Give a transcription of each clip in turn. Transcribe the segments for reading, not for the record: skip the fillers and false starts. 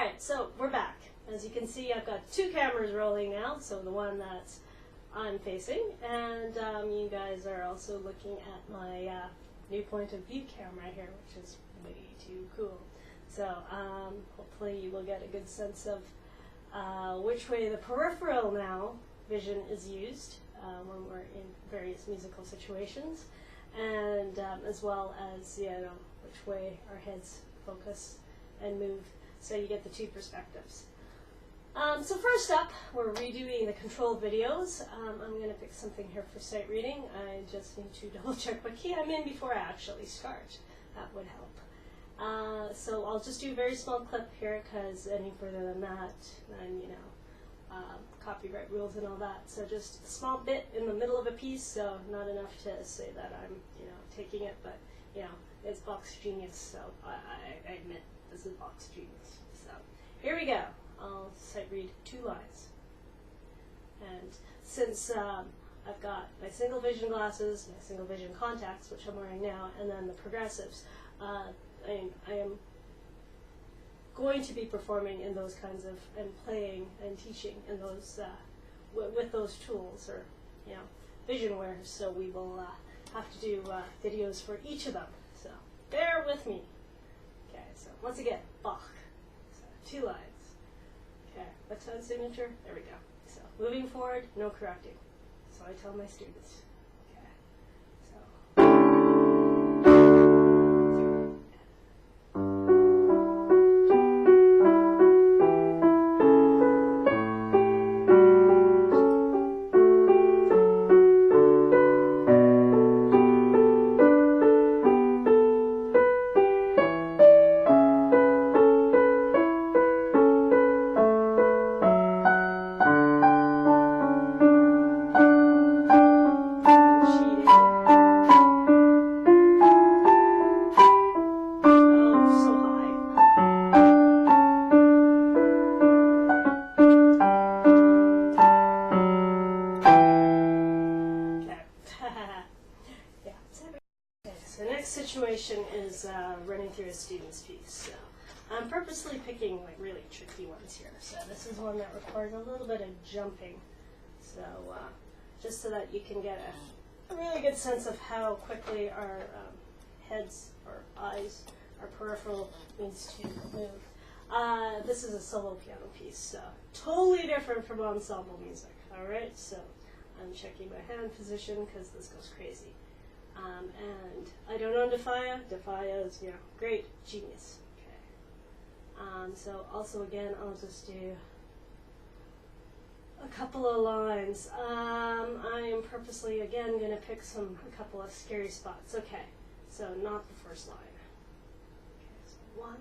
Alright, so we're back. As you can see, I've got two cameras rolling now, so the one that I'm facing, and you guys are also looking at my new point of view camera here, which is way too cool. So hopefully you will get a good sense of which way the peripheral now vision is used when we're in various musical situations, and as well as which way our heads focus and move, so you get the two perspectives. So first up, we're redoing the control videos. I'm going to pick something here for sight reading. I just need to double check what key I'm in before I actually start. That would help. So I'll just do a very small clip here, because any further than that, then copyright rules and all that. So just a small bit in the middle of a piece, so not enough to say that I'm taking it, but it's Box Genius, so I admit this is Box Genius. So here we go. I'll sight read 2 lines. And since I've got my single vision glasses, my single vision contacts, which I'm wearing now, and then the progressives, I am going to be performing in those kinds of, and playing and teaching in those, with those tools, or vision wears, so we will have to do videos for each of them. So bear with me. Okay, so once again, Bach. So 2 lines. Okay, what's that signature? There we go. So moving forward, no correcting. So I tell my students. Okay, so. The next situation is running through a student's piece. So I'm purposely picking really tricky ones here. So this is one that requires a little bit of jumping. So just so that you can get a really good sense of how quickly our heads or eyes, our peripheral needs to move. This is a solo piano piece, so totally different from ensemble music. All right, so I'm checking my hand position because this goes crazy. And I don't own Defia. Defia is, great, genius. Okay. So also again, I'll just do a couple of lines. I am purposely again going to pick a couple of scary spots. Okay. So not the first line. Okay. So 1.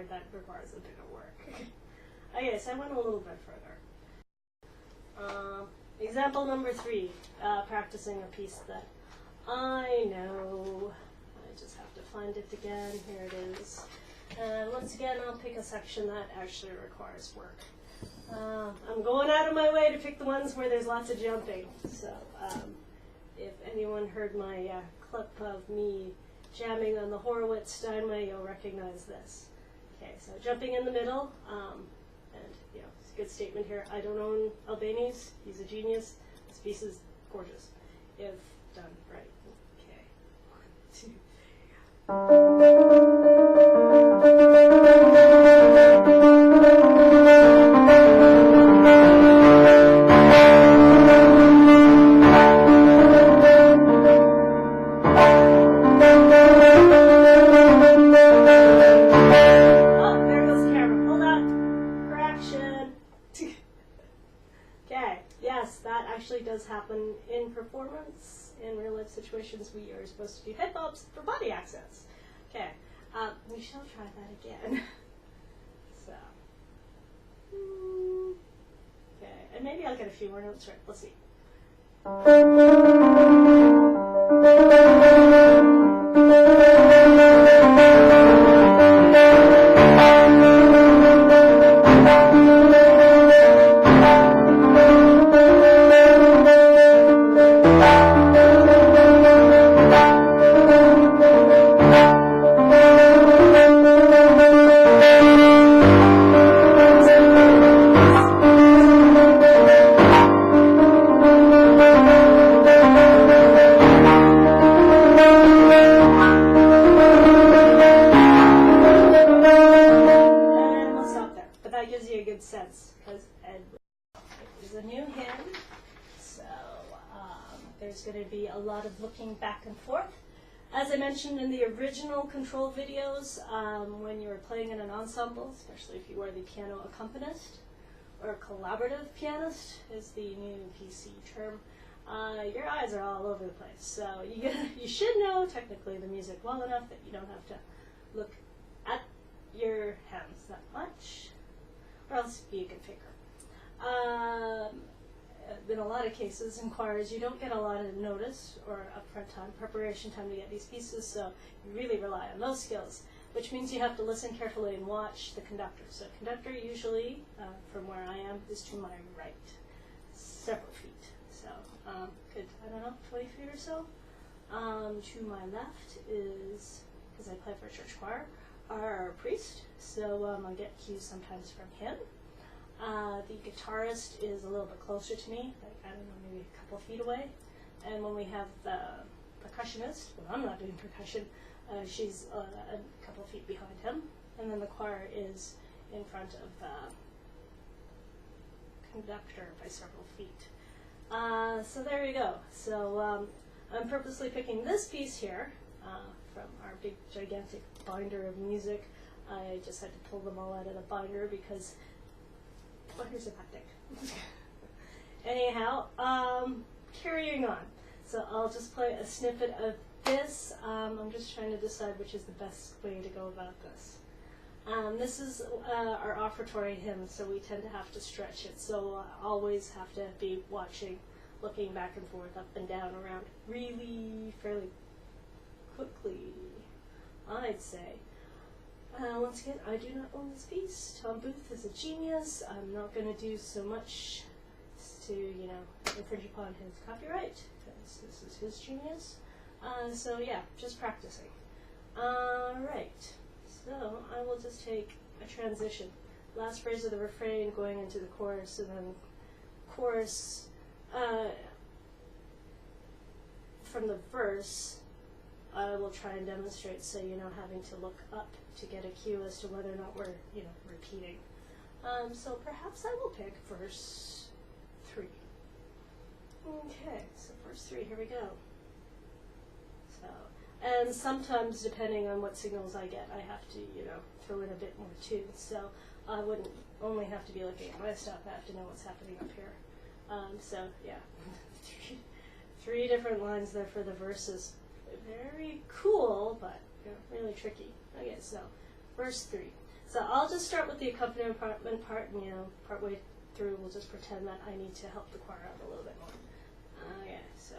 That requires a bit of work. Okay, so I went a little bit further. Example number 3, practicing a piece that I know. I just have to find it again. Here it is. And once again, I'll pick a section that actually requires work. I'm going out of my way to pick the ones where there's lots of jumping. So if anyone heard my clip of me jamming on the Horowitz Steinway, you'll recognize this. Okay, so jumping in the middle, and it's a good statement here. I don't own Albanese. He's a genius. This piece is gorgeous, if done right. Okay, 1, 2. performance. In real life situations, we are supposed to do head bobs for body accents. Okay, we shall try that again. So, okay, and maybe I'll get a few more notes right. Let's see. Sense because Ed is a new hymn, so there's going to be a lot of looking back and forth. As I mentioned in the original control videos, when you're playing in an ensemble, especially if you are the piano accompanist or collaborative pianist is the new PC term, your eyes are all over the place. So you should know technically the music well enough that you don't have to look at your hands that much, or else be a good faker. In a lot of cases, in choirs, you don't get a lot of notice or upfront time, preparation time to get these pieces, so you really rely on those skills, which means you have to listen carefully and watch the conductor. So conductor usually, from where I am, is to my right, several feet. So good, I don't know, 20 feet or so. To my left is, because I play for a church choir, our priest, so I get cues sometimes from him. The guitarist is a little bit closer to me, like, I don't know, maybe a couple feet away. And when we have the percussionist, when I'm not doing percussion, she's a couple feet behind him. And then the choir is in front of the conductor by several feet. So there you go. So I'm purposely picking this piece here from our big, gigantic binder of music. I just had to pull them all out of the binder because, well, here's a tactic. Anyhow, carrying on. So I'll just play a snippet of this. I'm just trying to decide which is the best way to go about this. This is our offertory hymn, so we tend to have to stretch it. So I always have to be watching, looking back and forth, up and down, around, really fairly quickly, I'd say. Once again, I do not own this piece. Tom Booth is a genius. I'm not going to do so much to, infringe upon his copyright, because this is his genius. So yeah, just practicing. Alright, so I will just take a transition. Last phrase of the refrain going into the chorus, and then chorus from the verse. I will try and demonstrate, so having to look up to get a cue as to whether or not we're, repeating. So perhaps I will pick verse 3. Okay, so verse 3, here we go. So, and sometimes, depending on what signals I get, I have to, throw in a bit more too. So I wouldn't only have to be looking at my stuff, I have to know what's happening up here. So yeah, three different lines there for the verses. Very cool, but really tricky. Okay, so verse 3. So I'll just start with the accompaniment part, and partway through we'll just pretend that I need to help the choir out a little bit more. Okay, so.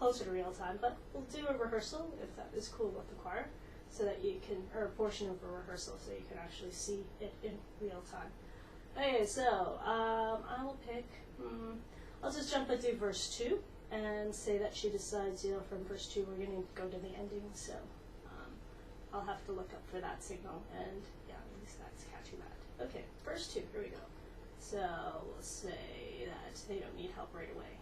closer to real time, but we'll do a rehearsal if that is cool with the choir, so that you can, or a portion of a rehearsal, so you can actually see it in real time. Okay, so I will pick, I'll just jump into verse 2 and say that she decides, from verse 2 we're going to go to the ending, so I'll have to look up for that signal, and yeah, at least that's catching that. Okay, verse 2, here we go. So we'll say that they don't need help right away.